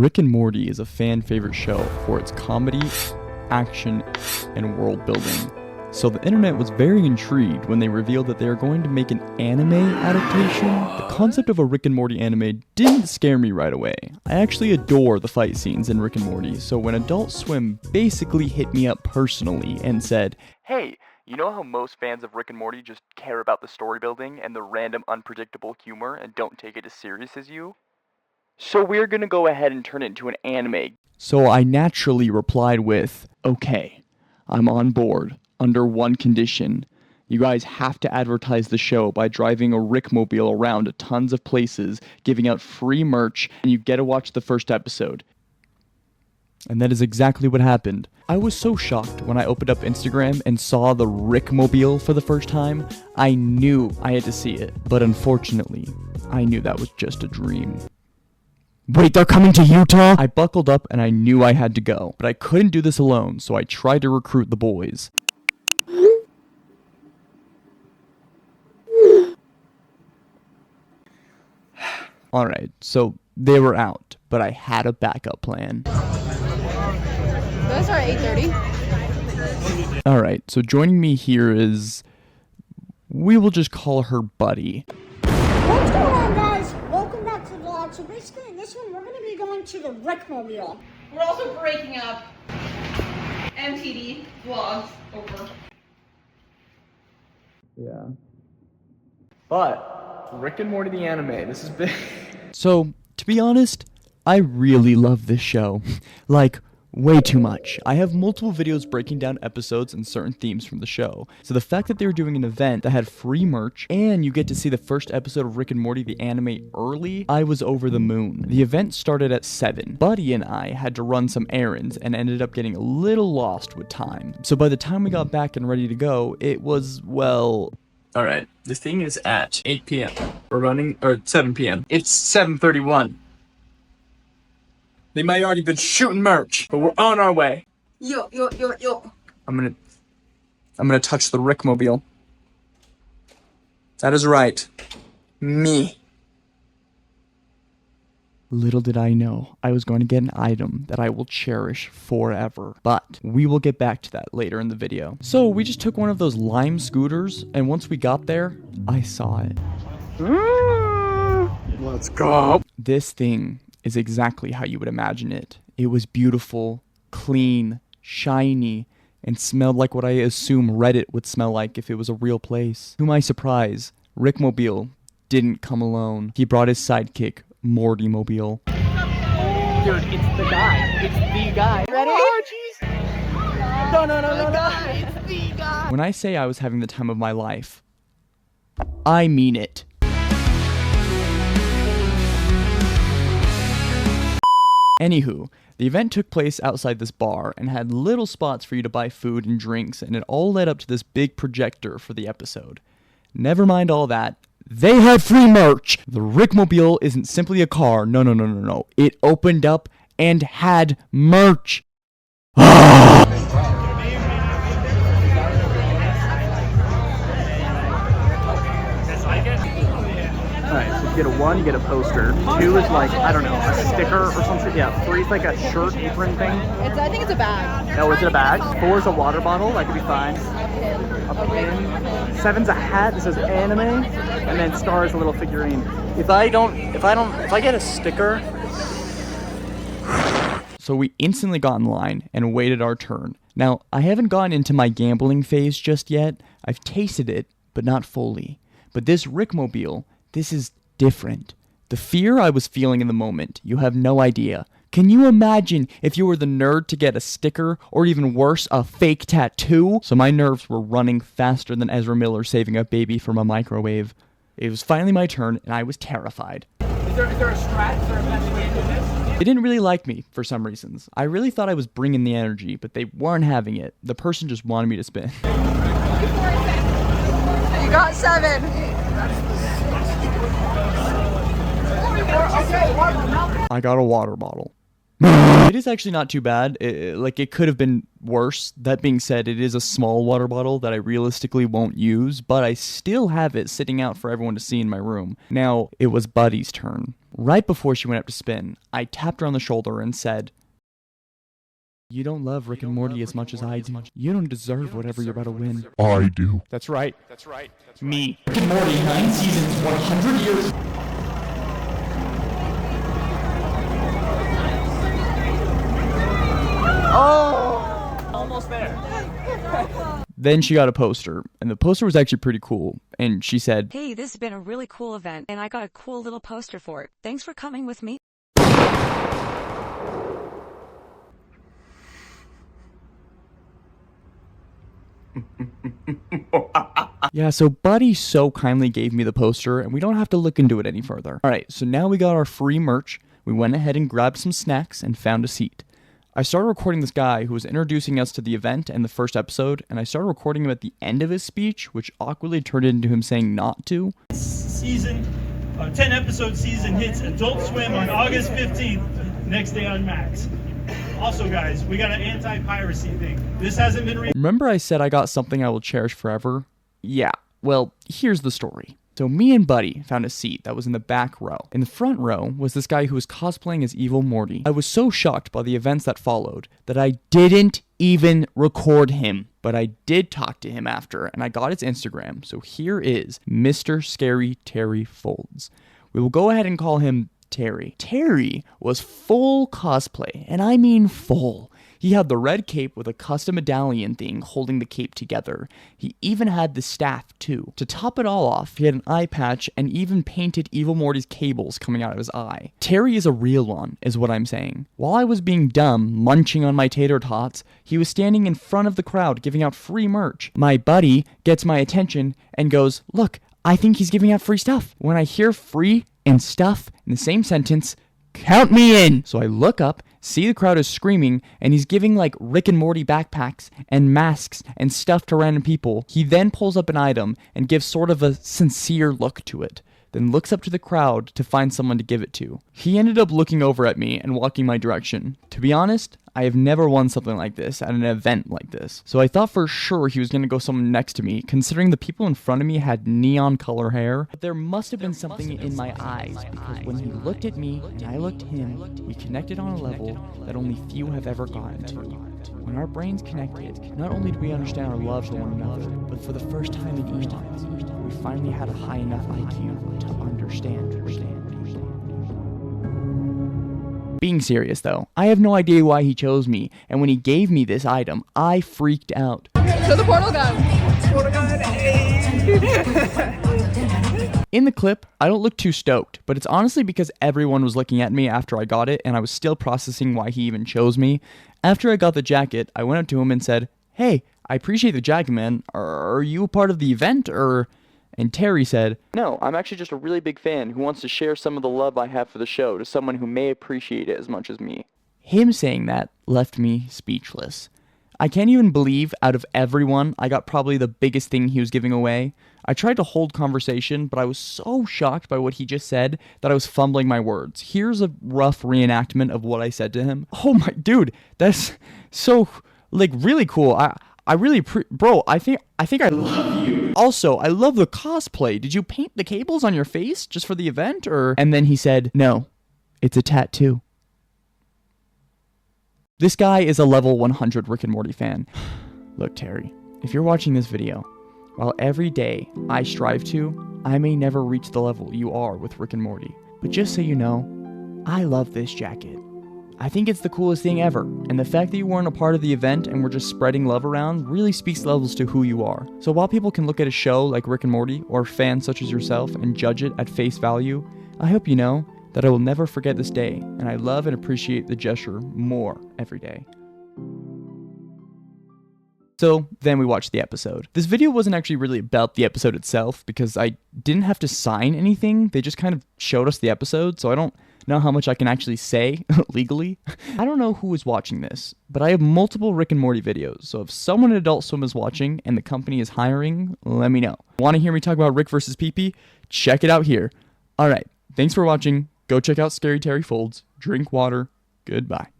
Rick and Morty is a fan favorite show for its comedy, action, and world building. So the internet was very intrigued when they revealed that they are going to make an anime adaptation. The concept of a Rick and Morty anime didn't scare me right away. I actually adore the fight scenes in Rick and Morty, so when Adult Swim basically hit me up personally and said, "Hey, you know how most fans of Rick and Morty just care about the story building and the random unpredictable humor and don't take it as serious as you? So we're gonna go ahead and turn it into an anime." So I naturally replied with, "Okay, I'm on board, under one condition. You guys have to advertise the show by driving a RickMobile around to tons of places, giving out free merch, and you get to watch the first episode." And that is exactly what happened. I was so shocked when I opened up Instagram and saw the RickMobile for the first time. I knew I had to see it, but unfortunately, I knew that was just a dream. Wait, they're coming to Utah? I buckled up and I knew I had to go, but I couldn't do this alone, so I tried to recruit the boys. Alright, so they were out, but I had a backup plan. Those are 8:30. Alright, so joining me here is... we will just call her Buddy. What's going on, guys? Welcome back to the vlog. So basically in this one, we're going to be going to the RickMobile. We're also breaking up MTD vlogs over. Yeah. But, Rick and Morty the anime, this is big. So, to be honest, I really love this show. Like, way too much. I have multiple videos breaking down episodes and certain themes from the show. So the fact that they were doing an event that had free merch, and you get to see the first episode of Rick and Morty the anime early, I was over the moon. The event started at 7. Buddy and I had to run some errands and ended up getting a little lost with time. So by the time we got back and ready to go, it was, well... Alright, the thing is at 8 p.m. We're running, or 7 p.m. It's 7:31. They might already been shooting merch, but we're on our way. Yo. I'm gonna touch the RickMobile. That is right. Me. Little did I know, I was going to get an item that I will cherish forever. But we will get back to that later in the video. So we just took one of those Lime scooters, and once we got there, I saw it. Let's go. This thing is exactly how you would imagine it. It was beautiful, clean, shiny, and smelled like what I assume Reddit would smell like if it was a real place. To my surprise, RickMobile didn't come alone. He brought his sidekick, Morty Mobile. Dude, it's the guy. It's the guy. Ready? Oh, jeez. No. It's the guy. When I say I was having the time of my life, I mean it. Anywho, the event took place outside this bar and had little spots for you to buy food and drinks, and it all led up to this big projector for the episode. Never mind all that. They had free merch! The RickMobile isn't simply a car. No. It opened up and had merch. Alright, so you get a 1, you get a poster. 2 is like, I don't know, a sticker or something. Yeah, 3 is like a shirt apron thing. I think it's a bag. Oh, is it a bag? 4 is a water bottle, that could be fine. A pin. 7's a hat that says anime, and then star is a little figurine. If I get a sticker. So we instantly got in line and waited our turn. Now, I haven't gone into my gambling phase just yet. I've tasted it, but not fully. But this RickMobile, this is different. The fear I was feeling in the moment, you have no idea. Can you imagine if you were the nerd to get a sticker, or even worse, a fake tattoo? So my nerves were running faster than Ezra Miller saving a baby from a microwave. It was finally my turn, and I was terrified. Is there a strat? Is there a best way to do this? They didn't really like me, for some reasons. I really thought I was bringing the energy, but they weren't having it. The person just wanted me to spin. You got 7. I got a water bottle. It is actually not too bad. It could have been worse. That being said, it is a small water bottle that I realistically won't use, but I still have it sitting out for everyone to see in my room. Now, it was Buddy's turn. Right before she went up to spin, I tapped her on the shoulder and said, "You don't love Rick and Morty as much as I do. You don't deserve whatever you're about to win." I do. That's right. Me. Rick and Morty, 9 seasons, 100 years. Oh! Almost there. Then she got a poster, and the poster was actually pretty cool. And she said, "Hey, this has been a really cool event, and I got a cool little poster for it. Thanks for coming with me." yeah, so Buddy so kindly gave me the poster, and we don't have to look into it any further. Alright, so now we got our free merch. We went ahead and grabbed some snacks and found a seat. I started recording this guy who was introducing us to the event and the first episode, and I started recording him at the end of his speech, which awkwardly turned into him saying not to. Season, 10 episode season hits Adult Swim on August 15th, next day on Max. Also, guys, we got an anti-piracy thing. This hasn't been Remember I said I got something I will cherish forever? Yeah, well, here's the story. So me and Buddy found a seat that was in the back row. In the front row was this guy who was cosplaying as evil Morty. I was so shocked by the events that followed that I didn't even record him. But I did talk to him after, and I got his Instagram. So here is Mr. Scary Terry Folds. We will go ahead and call him Terry. Terry was full cosplay, and I mean full. He had the red cape with a custom medallion thing holding the cape together. He even had the staff too. To top it all off, he had an eye patch and even painted Evil Morty's cables coming out of his eye. Terry is a real one, is what I'm saying. While I was being dumb, munching on my tater tots, he was standing in front of the crowd giving out free merch. My buddy gets my attention and goes, "Look, I think he's giving out free stuff." When I hear free and stuff in the same sentence, count me in! So I look up, see the crowd is screaming, and he's giving like Rick and Morty backpacks and masks and stuff to random people. He then pulls up an item and gives sort of a sincere look to it, then looks up to the crowd to find someone to give it to. He ended up looking over at me and walking my direction. To be honest, I have never won something like this at an event like this. So I thought for sure he was going to go someone next to me, considering the people in front of me had neon color hair. But there must have been something in my eyes, because when he looked at me and I looked at him, we connected on a level that only few have ever gotten to. When our brains connected, not only did we understand our love for one another, but for the first time in eons, we finally had a high enough IQ to understand. Being serious though, I have no idea why he chose me, and when he gave me this item, I freaked out. Show the portal gun. In the clip, I don't look too stoked, but it's honestly because everyone was looking at me after I got it, and I was still processing why he even chose me. After I got the jacket, I went up to him and said, "Hey, I appreciate the jacket, man. Are you a part of the event, or..." And Terry said, "No, I'm actually just a really big fan who wants to share some of the love I have for the show to someone who may appreciate it as much as me." Him saying that left me speechless. I can't even believe out of everyone, I got probably the biggest thing he was giving away. I tried to hold conversation, but I was so shocked by what he just said that I was fumbling my words. Here's a rough reenactment of what I said to him. Oh my dude, that's so like really cool. I really bro, I think I love you. Also, I love the cosplay. Did you paint the cables on your face just for the event, or? And then he said, "No, it's a tattoo." This guy is a level 100 Rick and Morty fan. Look, Terry, if you're watching this video, while every day I strive to, I may never reach the level you are with Rick and Morty. But just so you know, I love this jacket. I think it's the coolest thing ever, and the fact that you weren't a part of the event and were just spreading love around really speaks levels to who you are. So while people can look at a show like Rick and Morty, or fans such as yourself, and judge it at face value, I hope you know that I will never forget this day, and I love and appreciate the gesture more every day. So then we watched the episode. This video wasn't actually really about the episode itself, because I didn't have to sign anything. They just kind of showed us the episode, so I don't know how much I can actually say legally. I don't know who is watching this, but I have multiple Rick and Morty videos, so if someone at Adult Swim is watching and the company is hiring, let me know. Want to hear me talk about Rick versus Pee-Pee? Check it out here. Alright, thanks for watching. Go check out Scary Terry Folds. Drink water. Goodbye.